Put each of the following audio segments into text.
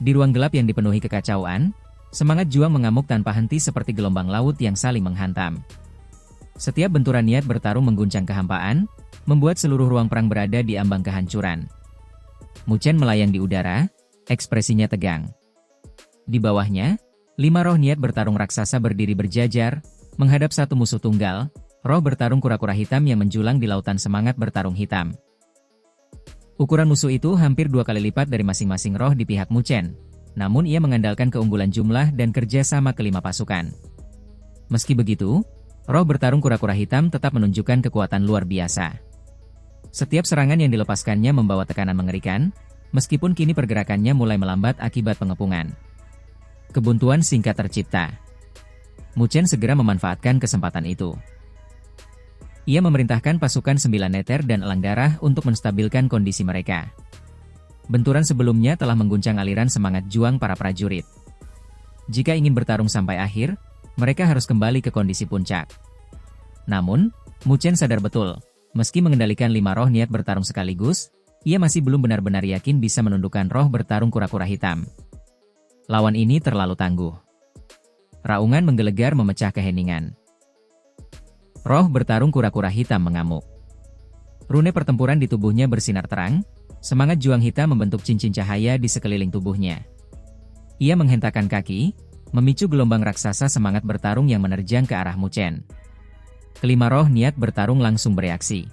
Di ruang gelap yang dipenuhi kekacauan, semangat juang mengamuk tanpa henti seperti gelombang laut yang saling menghantam. Setiap benturan niat bertarung mengguncang kehampaan, membuat seluruh ruang perang berada di ambang kehancuran. Mu Chen melayang di udara, ekspresinya tegang. Di bawahnya, 5 roh niat bertarung raksasa berdiri berjajar, menghadap satu musuh tunggal, roh bertarung kura-kura hitam yang menjulang di lautan semangat bertarung hitam. Ukuran musuh itu hampir 2 kali lipat dari masing-masing roh di pihak Mu Chen, namun ia mengandalkan keunggulan jumlah dan kerja sama kelima pasukan. Meski begitu, roh bertarung kura-kura hitam tetap menunjukkan kekuatan luar biasa. Setiap serangan yang dilepaskannya membawa tekanan mengerikan, meskipun kini pergerakannya mulai melambat akibat pengepungan. Kebuntuan singkat tercipta. Mu Chen segera memanfaatkan kesempatan itu. Ia memerintahkan pasukan 9 neter dan elang darah untuk menstabilkan kondisi mereka. Benturan sebelumnya telah mengguncang aliran semangat juang para prajurit. Jika ingin bertarung sampai akhir, mereka harus kembali ke kondisi puncak. Namun, Mu Chen sadar betul, meski mengendalikan 5 roh niat bertarung sekaligus, ia masih belum benar-benar yakin bisa menundukkan roh bertarung kura-kura hitam. Lawan ini terlalu tangguh. Raungan menggelegar memecah keheningan. Roh bertarung kura-kura hitam mengamuk. Rune pertempuran di tubuhnya bersinar terang, semangat juang hitam membentuk cincin cahaya di sekeliling tubuhnya. Ia menghentakkan kaki, memicu gelombang raksasa semangat bertarung yang menerjang ke arah Mu Chen. Kelima roh niat bertarung langsung bereaksi.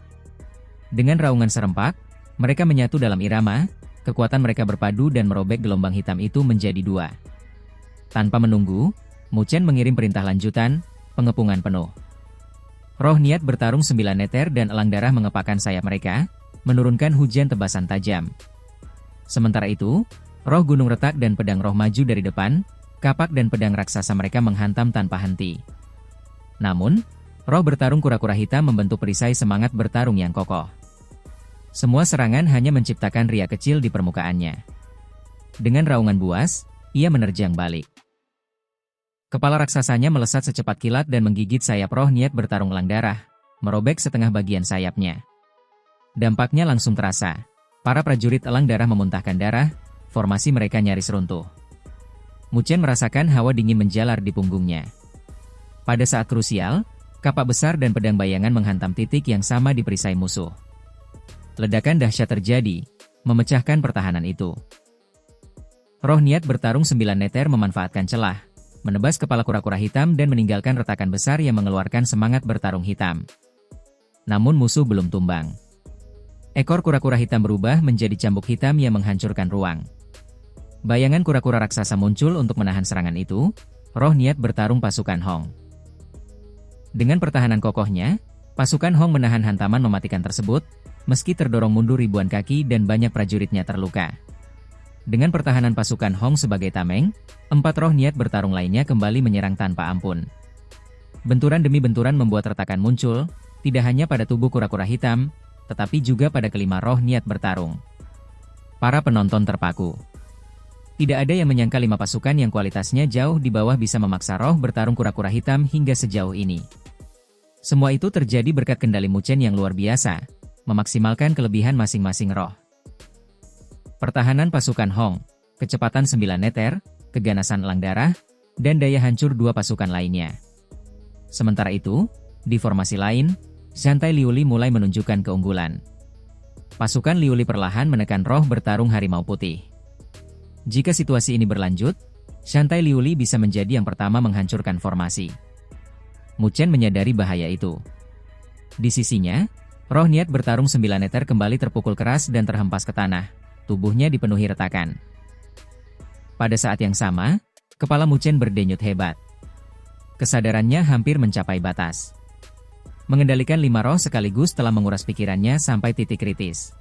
Dengan raungan serempak, mereka menyatu dalam irama, kekuatan mereka berpadu dan merobek gelombang hitam itu menjadi 2. Tanpa menunggu, Mu Chen mengirim perintah lanjutan, pengepungan penuh. Roh niat bertarung 9 neter dan elang darah mengepakkan sayap mereka, menurunkan hujan tebasan tajam. Sementara itu, roh gunung retak dan pedang roh maju dari depan, kapak dan pedang raksasa mereka menghantam tanpa henti. Namun, roh bertarung kura-kura hitam membentuk perisai semangat bertarung yang kokoh. Semua serangan hanya menciptakan riak kecil di permukaannya. Dengan raungan buas, ia menerjang balik. Kepala raksasanya melesat secepat kilat dan menggigit sayap roh niat bertarung elang darah, merobek setengah bagian sayapnya. Dampaknya langsung terasa. Para prajurit elang darah memuntahkan darah, formasi mereka nyaris runtuh. Mu Chen merasakan hawa dingin menjalar di punggungnya. Pada saat krusial, kapak besar dan pedang bayangan menghantam titik yang sama di perisai musuh. Ledakan dahsyat terjadi, memecahkan pertahanan itu. Roh niat bertarung 9 neter memanfaatkan celah, menebas kepala kura-kura hitam dan meninggalkan retakan besar yang mengeluarkan semangat bertarung hitam. Namun musuh belum tumbang. Ekor kura-kura hitam berubah menjadi cambuk hitam yang menghancurkan ruang. Bayangan kura-kura raksasa muncul untuk menahan serangan itu, roh niat bertarung pasukan Hong. Dengan pertahanan kokohnya, pasukan Hong menahan hantaman mematikan tersebut, meski terdorong mundur ribuan kaki dan banyak prajuritnya terluka. Dengan pertahanan pasukan Hong sebagai tameng, 4 roh niat bertarung lainnya kembali menyerang tanpa ampun. Benturan demi benturan membuat retakan muncul, tidak hanya pada tubuh kura-kura hitam, tetapi juga pada kelima roh niat bertarung. Para penonton terpaku. Tidak ada yang menyangka 5 pasukan yang kualitasnya jauh di bawah bisa memaksa roh bertarung kura-kura hitam hingga sejauh ini. Semua itu terjadi berkat kendali Mu Chen yang luar biasa, memaksimalkan kelebihan masing-masing roh. Pertahanan pasukan Hong, kecepatan 9 neter, keganasan elang darah, dan daya hancur 2 pasukan lainnya. Sementara itu, di formasi lain, Zhantai Liuli mulai menunjukkan keunggulan. Pasukan Liuli perlahan menekan roh bertarung harimau putih. Jika situasi ini berlanjut, Zhantai Liuli bisa menjadi yang pertama menghancurkan formasi. Mu Chen menyadari bahaya itu. Di sisinya, roh niat bertarung 9 neter kembali terpukul keras dan terhempas ke tanah. Tubuhnya dipenuhi retakan. Pada saat yang sama, kepala Mu Chen berdenyut hebat. Kesadarannya hampir mencapai batas. Mengendalikan 5 roh sekaligus telah menguras pikirannya sampai titik kritis.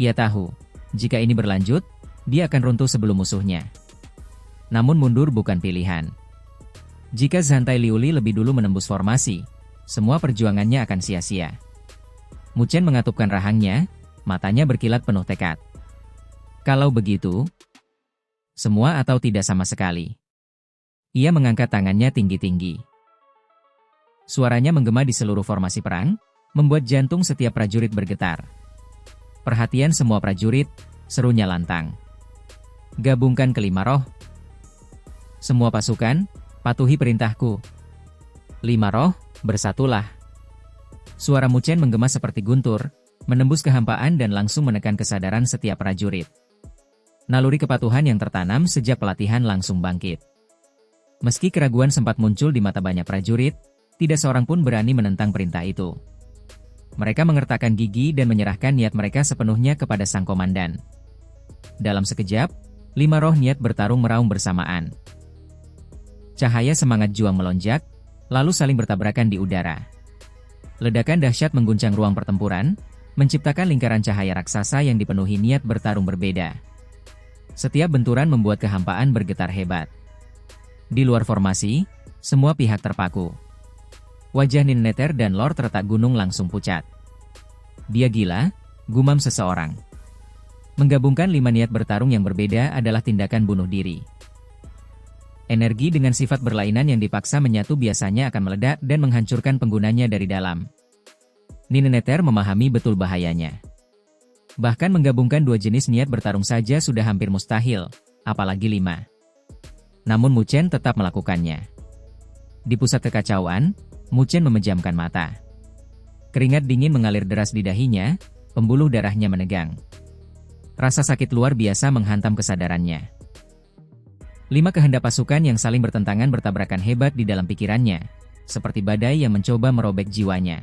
Ia tahu, jika ini berlanjut, dia akan runtuh sebelum musuhnya. Namun mundur bukan pilihan. Jika Zhantai Liuli lebih dulu menembus formasi, semua perjuangannya akan sia-sia. Mu Chen mengatupkan rahangnya, matanya berkilat penuh tekad. Kalau begitu, semua atau tidak sama sekali. Ia mengangkat tangannya tinggi-tinggi. Suaranya menggema di seluruh formasi perang, membuat jantung setiap prajurit bergetar. Perhatian semua prajurit, serunya lantang. Gabungkan kelima roh. Semua pasukan, patuhi perintahku. 5 roh, bersatulah. Suara Mu Chen menggema seperti guntur, menembus kehampaan dan langsung menekan kesadaran setiap prajurit. Naluri kepatuhan yang tertanam sejak pelatihan langsung bangkit. Meski keraguan sempat muncul di mata banyak prajurit, tidak seorang pun berani menentang perintah itu. Mereka mengertakkan gigi dan menyerahkan niat mereka sepenuhnya kepada sang komandan. Dalam sekejap, 5 roh niat bertarung meraung bersamaan. Cahaya semangat juang melonjak, lalu saling bertabrakan di udara. Ledakan dahsyat mengguncang ruang pertempuran, menciptakan lingkaran cahaya raksasa yang dipenuhi niat bertarung berbeda. Setiap benturan membuat kehampaan bergetar hebat. Di luar formasi, semua pihak terpaku. Wajah Ninneter dan Lord Retak Gunung langsung pucat. Dia gila, gumam seseorang. Menggabungkan 5 niat bertarung yang berbeda adalah tindakan bunuh diri. Energi dengan sifat berlainan yang dipaksa menyatu biasanya akan meledak dan menghancurkan penggunanya dari dalam. Ninneter memahami betul bahayanya. Bahkan menggabungkan 2 jenis niat bertarung saja sudah hampir mustahil, apalagi 5. Namun Mu Chen tetap melakukannya. Di pusat kekacauan, Mu Chen memejamkan mata. Keringat dingin mengalir deras di dahinya, pembuluh darahnya menegang. Rasa sakit luar biasa menghantam kesadarannya. 5 kehendak pasukan yang saling bertentangan bertabrakan hebat di dalam pikirannya, seperti badai yang mencoba merobek jiwanya.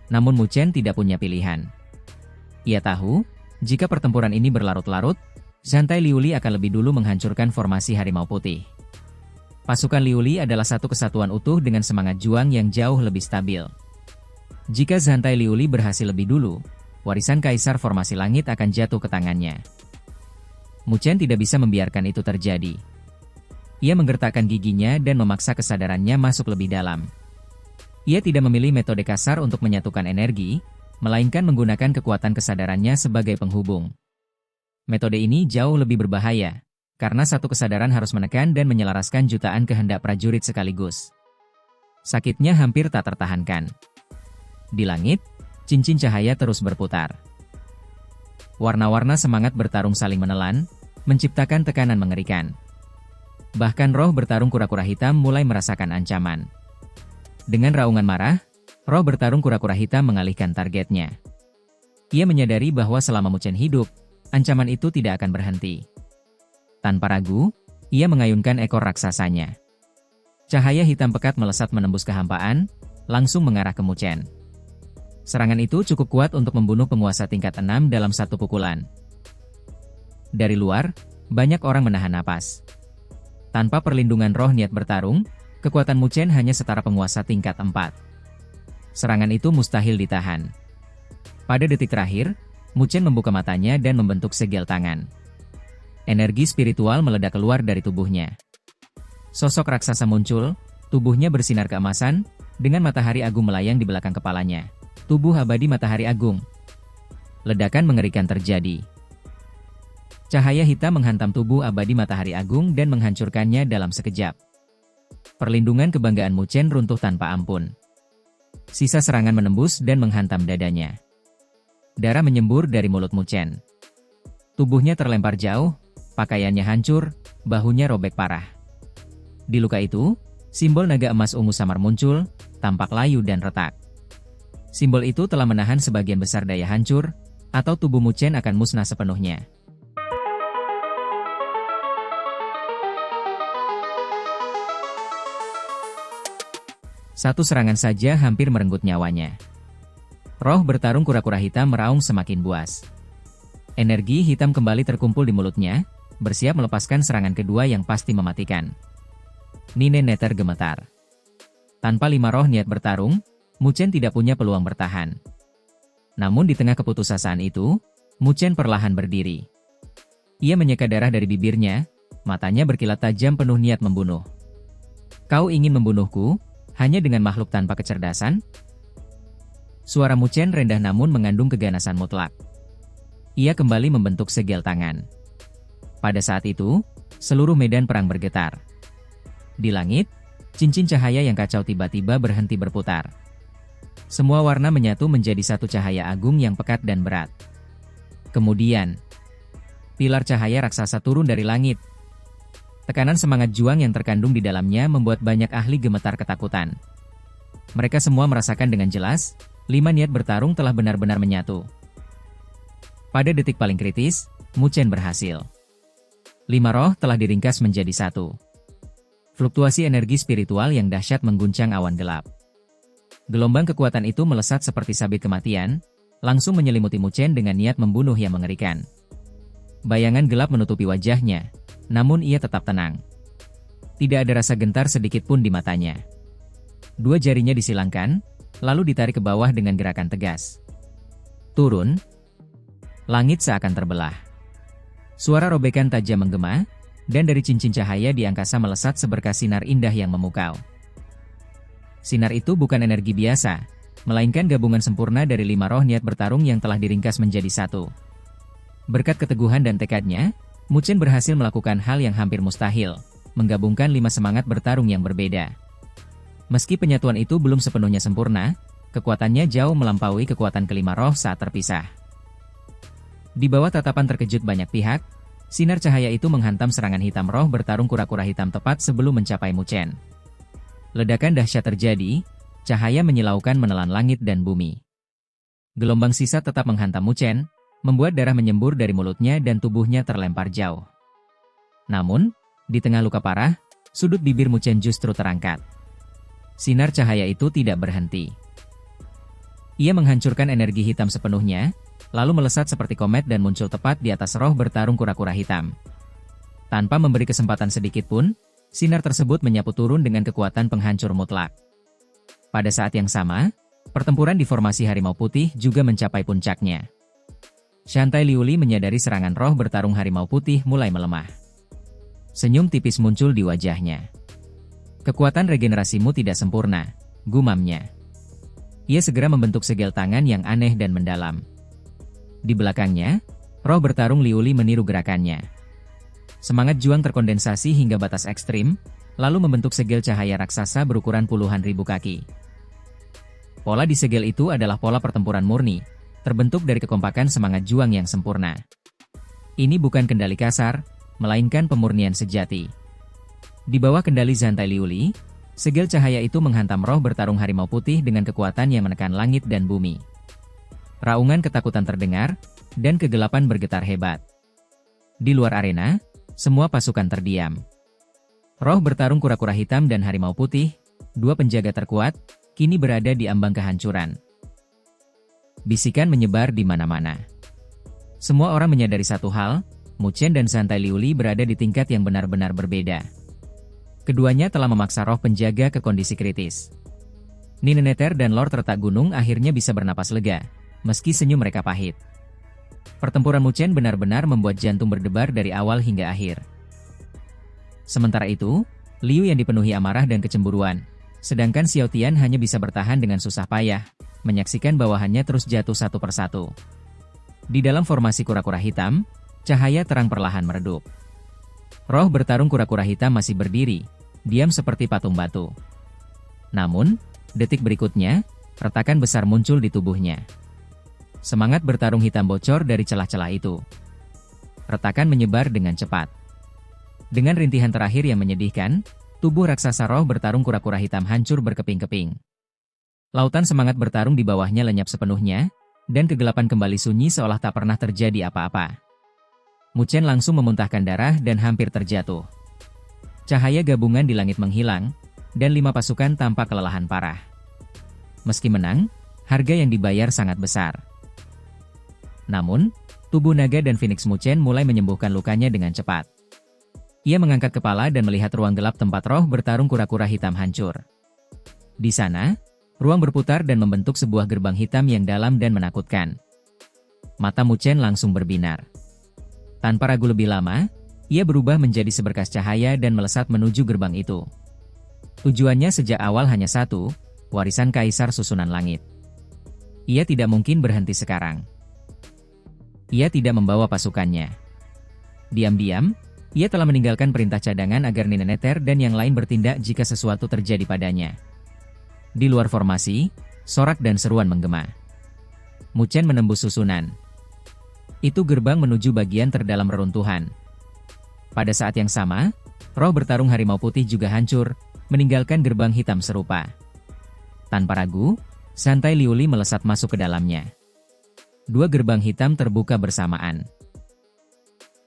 Namun Mu Chen tidak punya pilihan. Ia tahu, jika pertempuran ini berlarut-larut, Zantai Liuli akan lebih dulu menghancurkan formasi Harimau Putih. Pasukan Liuli adalah satu kesatuan utuh dengan semangat juang yang jauh lebih stabil. Jika Zantai Liuli berhasil lebih dulu, warisan Kaisar Formasi Langit akan jatuh ke tangannya. Mu Chen tidak bisa membiarkan itu terjadi. Ia menggertakkan giginya dan memaksa kesadarannya masuk lebih dalam. Ia tidak memilih metode kasar untuk menyatukan energi, melainkan menggunakan kekuatan kesadarannya sebagai penghubung. Metode ini jauh lebih berbahaya, karena satu kesadaran harus menekan dan menyelaraskan jutaan kehendak prajurit sekaligus. Sakitnya hampir tak tertahankan. Di langit, cincin cahaya terus berputar. Warna-warna semangat bertarung saling menelan, menciptakan tekanan mengerikan. Bahkan roh bertarung kura-kura hitam mulai merasakan ancaman. Dengan raungan marah, roh bertarung kura-kura hitam mengalihkan targetnya. Ia menyadari bahwa selama Mu Chen hidup, ancaman itu tidak akan berhenti. Tanpa ragu, ia mengayunkan ekor raksasanya. Cahaya hitam pekat melesat menembus kehampaan, langsung mengarah ke Mu Chen. Serangan itu cukup kuat untuk membunuh penguasa tingkat 6 dalam satu pukulan. Dari luar, banyak orang menahan napas. Tanpa perlindungan roh niat bertarung, kekuatan Mu Chen hanya setara penguasa tingkat 4. Serangan itu mustahil ditahan. Pada detik terakhir, Mu Chen membuka matanya dan membentuk segel tangan. Energi spiritual meledak keluar dari tubuhnya. Sosok raksasa muncul, tubuhnya bersinar keemasan, dengan matahari agung melayang di belakang kepalanya. Tubuh abadi matahari agung. Ledakan mengerikan terjadi. Cahaya hitam menghantam tubuh abadi matahari agung dan menghancurkannya dalam sekejap. Perlindungan kebanggaan Mu Chen runtuh tanpa ampun. Sisa serangan menembus dan menghantam dadanya. Darah menyembur dari mulut Mu Chen. Tubuhnya terlempar jauh, pakaiannya hancur, bahunya robek parah. Di luka itu, simbol naga emas ungu samar muncul, tampak layu dan retak. Simbol itu telah menahan sebagian besar daya hancur, atau tubuh Mu Chen akan musnah sepenuhnya. Satu serangan saja hampir merenggut nyawanya. Roh bertarung kura-kura hitam meraung semakin buas. Energi hitam kembali terkumpul di mulutnya, bersiap melepaskan serangan kedua yang pasti mematikan. Ninneter gemetar. Tanpa 5 roh niat bertarung, Mu Chen tidak punya peluang bertahan. Namun di tengah keputusasaan itu, Mu Chen perlahan berdiri. Ia menyeka darah dari bibirnya, matanya berkilat tajam penuh niat membunuh. Kau ingin membunuhku? Hanya dengan makhluk tanpa kecerdasan? Suara Mu Chen rendah namun mengandung keganasan mutlak. Ia kembali membentuk segel tangan. Pada saat itu, seluruh medan perang bergetar. Di langit, cincin cahaya yang kacau tiba-tiba berhenti berputar. Semua warna menyatu menjadi satu cahaya agung yang pekat dan berat. Kemudian, pilar cahaya raksasa turun dari langit. Tekanan semangat juang yang terkandung di dalamnya membuat banyak ahli gemetar ketakutan. Mereka semua merasakan dengan jelas, 5 niat bertarung telah benar-benar menyatu. Pada detik paling kritis, Mu Chen berhasil. 5 roh telah diringkas menjadi satu. Fluktuasi energi spiritual yang dahsyat mengguncang awan gelap. Gelombang kekuatan itu melesat seperti sabit kematian, langsung menyelimuti Mu Chen dengan niat membunuh yang mengerikan. Bayangan gelap menutupi wajahnya, namun ia tetap tenang. Tidak ada rasa gentar sedikit pun di matanya. 2 jarinya disilangkan, lalu ditarik ke bawah dengan gerakan tegas. Turun. Langit seakan terbelah. Suara robekan tajam menggema, dan dari cincin cahaya di angkasa melesat seberkas sinar indah yang memukau. Sinar itu bukan energi biasa, melainkan gabungan sempurna dari 5 roh niat bertarung yang telah diringkas menjadi satu. Berkat keteguhan dan tekadnya, Mu Chen berhasil melakukan hal yang hampir mustahil, menggabungkan 5 semangat bertarung yang berbeda. Meski penyatuan itu belum sepenuhnya sempurna, kekuatannya jauh melampaui kekuatan kelima roh saat terpisah. Di bawah tatapan terkejut banyak pihak, sinar cahaya itu menghantam serangan hitam roh bertarung kura-kura hitam tepat sebelum mencapai Mu Chen. Ledakan dahsyat terjadi, cahaya menyilaukan menelan langit dan bumi. Gelombang sisa tetap menghantam Mu Chen, membuat darah menyembur dari mulutnya dan tubuhnya terlempar jauh. Namun, di tengah luka parah, sudut bibir Mu Chen justru terangkat. Sinar cahaya itu tidak berhenti. Ia menghancurkan energi hitam sepenuhnya, lalu melesat seperti komet dan muncul tepat di atas roh bertarung kura-kura hitam. Tanpa memberi kesempatan sedikit pun, sinar tersebut menyapu turun dengan kekuatan penghancur mutlak. Pada saat yang sama, pertempuran di formasi harimau putih juga mencapai puncaknya. Shantai Liuli menyadari serangan roh bertarung harimau putih mulai melemah. Senyum tipis muncul di wajahnya. Kekuatan regenerasimu tidak sempurna, gumamnya. Ia segera membentuk segel tangan yang aneh dan mendalam. Di belakangnya, roh bertarung Liuli meniru gerakannya. Semangat juang terkondensasi hingga batas ekstrim, lalu membentuk segel cahaya raksasa berukuran puluhan ribu kaki. Pola di segel itu adalah pola pertempuran murni, terbentuk dari kekompakan semangat juang yang sempurna. Ini bukan kendali kasar, melainkan pemurnian sejati. Di bawah kendali Shantai Liuli, segel cahaya itu menghantam roh bertarung harimau putih dengan kekuatan yang menekan langit dan bumi. Raungan ketakutan terdengar, dan kegelapan bergetar hebat. Di luar arena, semua pasukan terdiam. Roh bertarung kura-kura hitam dan harimau putih, 2 penjaga terkuat, kini berada di ambang kehancuran. Bisikan menyebar di mana-mana. Semua orang menyadari satu hal, Mu Chen dan Shantai Liuli berada di tingkat yang benar-benar berbeda. Keduanya telah memaksa roh penjaga ke kondisi kritis. Nineneter dan Lord Retak Gunung akhirnya bisa bernapas lega, meski senyum mereka pahit. Pertempuran Mu Chen benar-benar membuat jantung berdebar dari awal hingga akhir. Sementara itu, Liu yang dipenuhi amarah dan kecemburuan, sedangkan Xiao Tian hanya bisa bertahan dengan susah payah, menyaksikan bawahannya terus jatuh satu persatu. Di dalam formasi kura-kura hitam, cahaya terang perlahan meredup. Roh bertarung kura-kura hitam masih berdiri, diam seperti patung batu. Namun, detik berikutnya, retakan besar muncul di tubuhnya. Semangat bertarung hitam bocor dari celah-celah itu. Retakan menyebar dengan cepat. Dengan rintihan terakhir yang menyedihkan, tubuh raksasa roh bertarung kura-kura hitam hancur berkeping-keping. Lautan semangat bertarung di bawahnya lenyap sepenuhnya, dan kegelapan kembali sunyi seolah tak pernah terjadi apa-apa. Mu Chen langsung memuntahkan darah dan hampir terjatuh. Cahaya gabungan di langit menghilang, dan 5 pasukan tampak kelelahan parah. Meski menang, harga yang dibayar sangat besar. Namun, tubuh naga dan Phoenix Mu Chen mulai menyembuhkan lukanya dengan cepat. Ia mengangkat kepala dan melihat ruang gelap tempat roh bertarung kura-kura hitam hancur. Di sana, ruang berputar dan membentuk sebuah gerbang hitam yang dalam dan menakutkan. Mata Mu Chen langsung berbinar. Tanpa ragu lebih lama, ia berubah menjadi seberkas cahaya dan melesat menuju gerbang itu. Tujuannya sejak awal hanya satu, warisan kaisar susunan langit. Ia tidak mungkin berhenti sekarang. Ia tidak membawa pasukannya. Diam-diam, ia telah meninggalkan perintah cadangan agar Nineneter dan yang lain bertindak jika sesuatu terjadi padanya. Di luar formasi, sorak dan seruan menggema. Mu Chen menembus susunan. Itu gerbang menuju bagian terdalam reruntuhan. Pada saat yang sama, roh bertarung harimau putih juga hancur, meninggalkan gerbang hitam serupa. Tanpa ragu, santai Liuli melesat masuk ke dalamnya. Dua gerbang hitam terbuka bersamaan.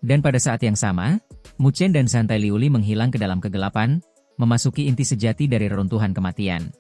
Dan pada saat yang sama, Mu Chen dan santai Liuli menghilang ke dalam kegelapan, memasuki inti sejati dari reruntuhan kematian.